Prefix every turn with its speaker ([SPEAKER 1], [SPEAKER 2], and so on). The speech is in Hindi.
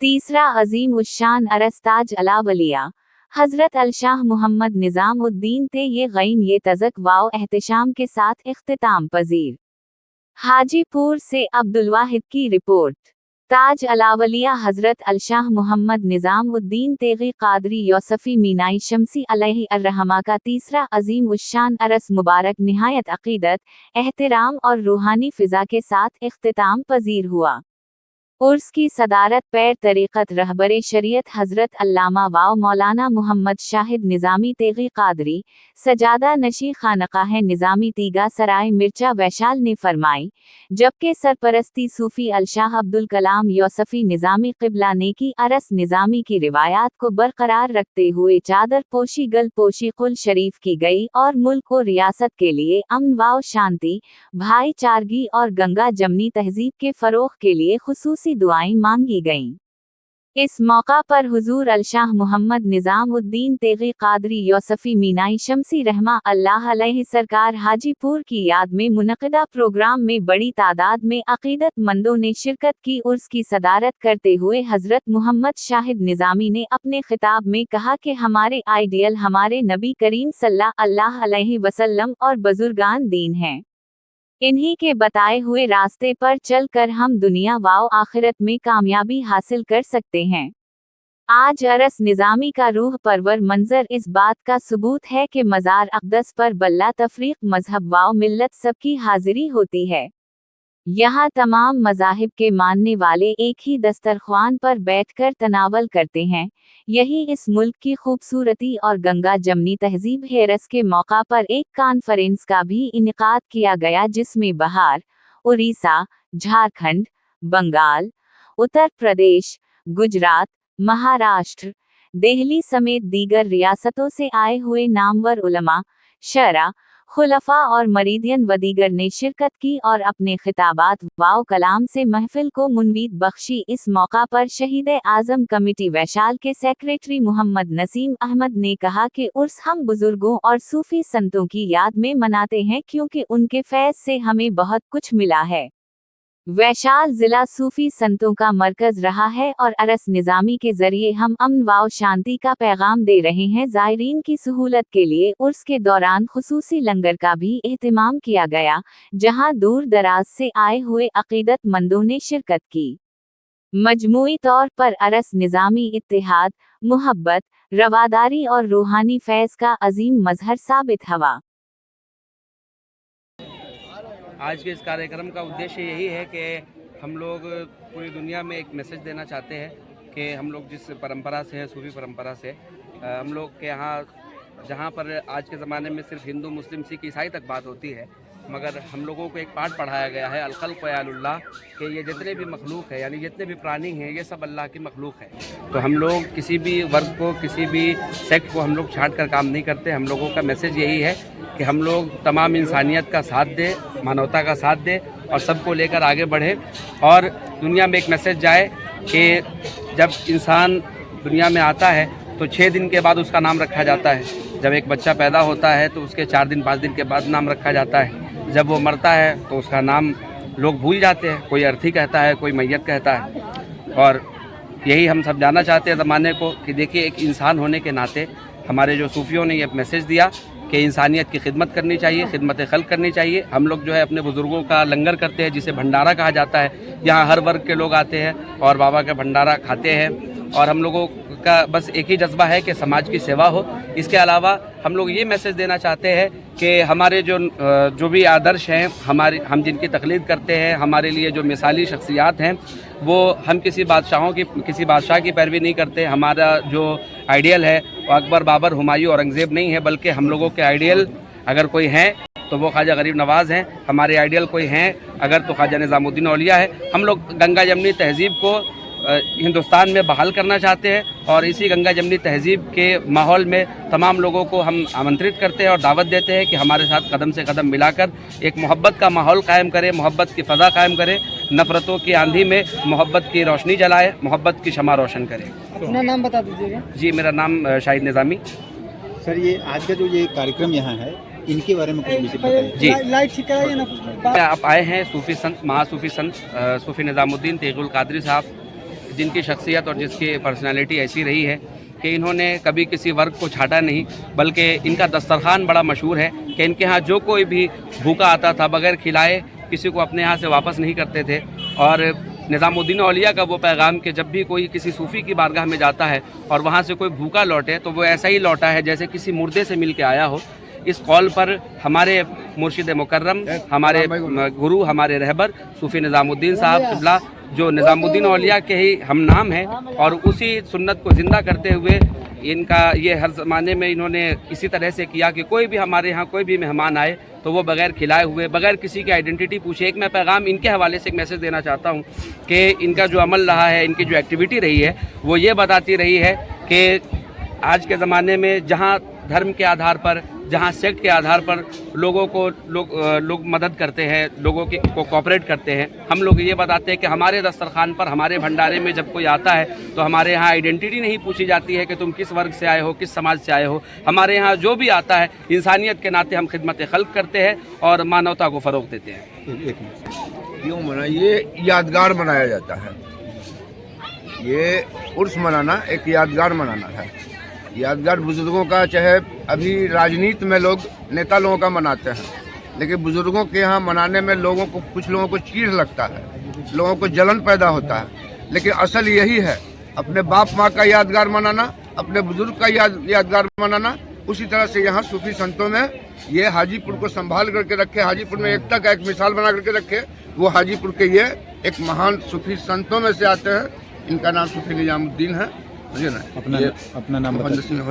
[SPEAKER 1] तीसरा अजीम उश्शान अरस ताज अलावलिया हजरत अलशाह मोहम्मद निज़ामुद्दीन ते ये गैन ये तज़क वाव एहतिशाम के साथ इख्तिताम पजीर। हाजीपुर से अब्दुलवाहिद की रिपोर्ट। ताज अलावलिया हजरत अलशाह मोहम्मद निज़ामुद्दीन तेगी कादरी यूसफ़ी मीनाई शमसी अलैहि अर्रहमा का तीसरा अजीम उश्शान अरस मुबारक निहायत अक़ीदत, एहतराम और रूहानी फ़िज़ा के साथ इख्तिताम पजीर हुआ। उर्स की सदारत पैर तरीक़त रहबरे शरीयत हज़रत अल्लामा वाव मौलाना मोहम्मद शाहिद निज़ामी तेगी कादरी, सजादा नशी खानकाह निज़ामी तीगा सराय मिर्चा वैशाल ने फरमाई, जबकि सरपरस्ती सूफ़ी अलशाह अब्दुल कलाम यूसफ़ी निज़ामी क़िबला नेकी अरस निज़ामी की रिवायात को बरकरार रखते हुए चादर पोशी गल पोशी कुल शरीफ की गई और मुल्क और रियासत के लिए अमन व शांति, भाईचारगी और गंगा जमनी तहजीब के फ़रोग़ के लिए खुसूसी दुआएं मांगी गईं। इस मौका पर हुजूर अलशाह मोहम्मद निज़ामुद्दीन तेगी कादरी यूसफ़ी मीनाई शमसी रहमा अल्लाह अलैहि सरकार हाजीपुर की याद में मुनक़िदा प्रोग्राम में बड़ी तादाद में अक़ीदतमंदों ने शिरकत की। उर्स की सदारत करते हुए हज़रत मोहम्मद शाहिद निज़ामी ने अपने खिताब में कहा कि हमारे आइडियल हमारे नबी करीम सल्लल्लाहु अलैहि वसल्लम और बुजुर्गान दीन हैं। इन्हीं के बताए हुए रास्ते पर चल कर हम दुनिया व आखिरत में कामयाबी हासिल कर सकते हैं। आज अरस निज़ामी का रूह परवर मंजर इस बात का सबूत है कि मज़ार अक़दस पर बल्ला तफ़रीक़ मज़हब व मिल्लत सबकी हाज़िरी होती है। यहाँ तमाम मज़ाहिब के मानने वाले एक ही दस्तरख्वान पर बैठकर तनावल करते हैं। यही इस मुल्क की खूबसूरती और गंगा जमनी तहजीब है। रस के मौका पर एक कॉन्फ्रेंस का भी इनेकाद किया गया जिसमें बिहार, उड़ीसा, झारखंड, बंगाल, उत्तर प्रदेश, गुजरात, महाराष्ट्र, दिल्ली समेत दीगर रियासतों से आए हुए नामवर उलमा, शरा, खुलफा और मरीदियन व दीगर ने शिरकत की और अपने खिताबात व कलाम से महफिल को मुनवीद बख्शी। इस मौका पर शहीद आज़म कमेटी वैशाल के सेक्रेटरी मोहम्मद नसीम अहमद ने कहा कि उर्स हम बुजुर्गों और सूफी संतों की याद में मनाते हैं क्योंकि उनके फैज़ से हमें बहुत कुछ मिला है। वैशाल जिला सूफी संतों का मरकज रहा है और अरस निज़ामी के जरिए हम अमन व शांति का पैगाम दे रहे हैं। ज़ायरीन की सहूलत के लिए उर्स के दौरान खुसूसी लंगर का भी एहतमाम किया गया, जहां दूर दराज से आए हुए अक़ीदतमंदों ने शिरकत की। मजमूई तौर पर अरस निज़ामी इत्तेहाद, मोहब्बत, रवादारी और रूहानी फैज़ का अजीम मज़हर साबित हुआ।
[SPEAKER 2] आज के इस कार्यक्रम का उद्देश्य यही है कि हम लोग पूरी दुनिया में एक मैसेज देना चाहते हैं कि हम लोग जिस परंपरा से हैं, सूफी परंपरा से, हम लोग के यहाँ जहाँ पर आज के ज़माने में सिर्फ हिंदू, मुस्लिम, सिख, ईसाई तक बात होती है, मगर हम लोगों को एक पाठ पढ़ाया गया है अल-खल्क़ व यालुल्लाह कि ये जितने भी मखलूक है, यानी जितने भी प्राणी हैं, ये सब अल्लाह की मखलूक है। तो हम लोग किसी भी वर्ग को, किसी भी सेक्ट को हम लोग छांट कर काम नहीं करते। हम लोगों का मैसेज यही है कि हम लोग तमाम इंसानियत का साथ दें, मानवता का साथ दें और सबको लेकर आगे बढ़े और दुनिया में एक मैसेज जाए कि जब इंसान दुनिया में आता है तो 6 दिन के बाद उसका नाम रखा जाता है। जब एक बच्चा पैदा होता है तो उसके 4 दिन 5 दिन के बाद नाम रखा जाता है। जब वो मरता है तो उसका नाम लोग भूल जाते हैं, कोई अर्थी कहता है, कोई मैयत कहता है। और यही हम सब जानना चाहते हैं ज़माने को कि देखिए, एक इंसान होने के नाते हमारे जो सूफियों ने ये मैसेज दिया कि इंसानियत की खिदमत करनी चाहिए, खिदमत खल्क़ करनी चाहिए। हम लोग जो है अपने बुज़ुर्गों का लंगर करते हैं जिसे भंडारा कहा जाता है। यहाँ हर वर्ग के लोग आते हैं और बाबा का भंडारा खाते हैं और हम लोगों का बस एक ही जज्बा है कि समाज की सेवा हो। इसके अलावा हम लोग ये मैसेज देना चाहते हैं कि हमारे जो भी आदर्श हैं, हम जिनकी तक़लीद करते हैं, हमारे लिए जो मिसाली शख्सियात हैं, वो हम किसी बादशाह की पैरवी नहीं करते। हमारा जो आइडियल है वो अकबर, बाबर, हुमायूं, औरंगज़ेब नहीं है, बल्कि हम लोगों के आइडियल अगर कोई हैं तो वो ख्वाजा गरीब नवाज़ हैं। हमारे आइडियल कोई हैं अगर तो ख्वाजा निज़ामुद्दीन औलिया है। हम लोग गंगा जमनी तहज़ीब को हिंदुस्तान में बहाल करना चाहते हैं और इसी गंगा जमनी तहज़ीब के माहौल में तमाम लोगों को हम आमंत्रित करते हैं और दावत देते हैं कि हमारे साथ कदम से कदम मिलाकर एक मोहब्बत का माहौल कायम करें, मोहब्बत की फ़ज़ा कायम करें, नफ़रतों की आंधी में मोहब्बत की रोशनी जलाए, मोहब्बत की शमा रोशन करें।
[SPEAKER 3] अपना नाम बता दीजिएगा।
[SPEAKER 2] जी, मेरा नाम शाहिद निज़ामी।
[SPEAKER 4] सर, ये आज का जो ये कार्यक्रम यहाँ है, इनके बारे में कुछ विषय बताइए।
[SPEAKER 2] जी,
[SPEAKER 3] लाइट ठीक है ना?
[SPEAKER 2] आप आए हैं सूफ़ी संत, महासूफ़ी संत सूफ़ी निज़ामुद्दीन तेगुल कादरी साहब, जिनकी शख्सियत और जिसकी पर्सनालिटी ऐसी रही है कि इन्होंने कभी किसी वर्ग को छाटा नहीं, बल्कि इनका दस्तरखान बड़ा मशहूर है कि इनके यहाँ जो कोई भी भूखा आता था बग़ैर खिलाए किसी को अपने यहाँ से वापस नहीं करते थे। और निज़ामुद्दीन औलिया का वो पैगाम कि जब भी कोई किसी सूफ़ी की बारगाह में जाता है और वहाँ से कोई भूखा लौटे तो वो ऐसा ही लौटा है जैसे किसी मुर्दे से मिल के आया हो। इस कौल पर हमारे मुर्शिद मुकर्रम, हमारे गुरु, हमारे रहबर सूफ़ी निज़ामुद्दीन साहब क़िबला, जो निज़ामुद्दीन औलिया के ही हम नाम हैं, और उसी सुन्नत को ज़िंदा करते हुए इनका ये हर ज़माने में इन्होंने इसी तरह से किया कि कोई भी हमारे यहाँ कोई भी मेहमान आए तो वो बग़ैर खिलाए हुए, बग़ैर किसी की आइडेंटिटी पूछे। एक मैं पैगाम इनके हवाले से एक मैसेज देना चाहता हूँ कि इनका जो अमल रहा है, इनकी जो एक्टिविटी रही है, वो ये बताती रही है कि आज के ज़माने में जहाँ धर्म के आधार पर, जहाँ सेक्ट के आधार पर लोगों को लोग मदद करते हैं, लोगों की को कोऑपरेट करते हैं, हम लोग ये बताते हैं कि हमारे दस्तरखान पर, हमारे भंडारे में जब कोई आता है तो हमारे यहाँ आइडेंटिटी नहीं पूछी जाती है कि तुम किस वर्ग से आए हो, किस समाज से आए हो। हमारे यहाँ जो भी आता है इंसानियत के नाते हम खिदमत खल्क करते हैं और मानवता को फ़रोग़ देते हैं।
[SPEAKER 5] क्यों मना, ये यादगार मनाया जाता है। ये उर्स मनाना एक यादगार मनाना है। यादगार बुजुर्गों का, चाहे अभी राजनीति में लोग नेता लोगों का मनाते हैं, लेकिन बुजुर्गों के यहाँ मनाने में लोगों को, कुछ लोगों को चीड़ लगता है, लोगों को जलन पैदा होता है, लेकिन असल यही है अपने बाप माँ का यादगार मनाना, अपने बुजुर्ग का यादगार मनाना। उसी तरह से यहाँ सूफी संतों में ये हाजीपुर को संभाल करके रखे, हाजीपुर में एकता का एक मिसाल बना करके रखे। वो हाजीपुर के ये एक महान सूफी संतों में से आते हैं। इनका नाम सूफी निजामुद्दीन है। मुझे ना
[SPEAKER 4] अपना नाम
[SPEAKER 5] मोहम्मद सिंह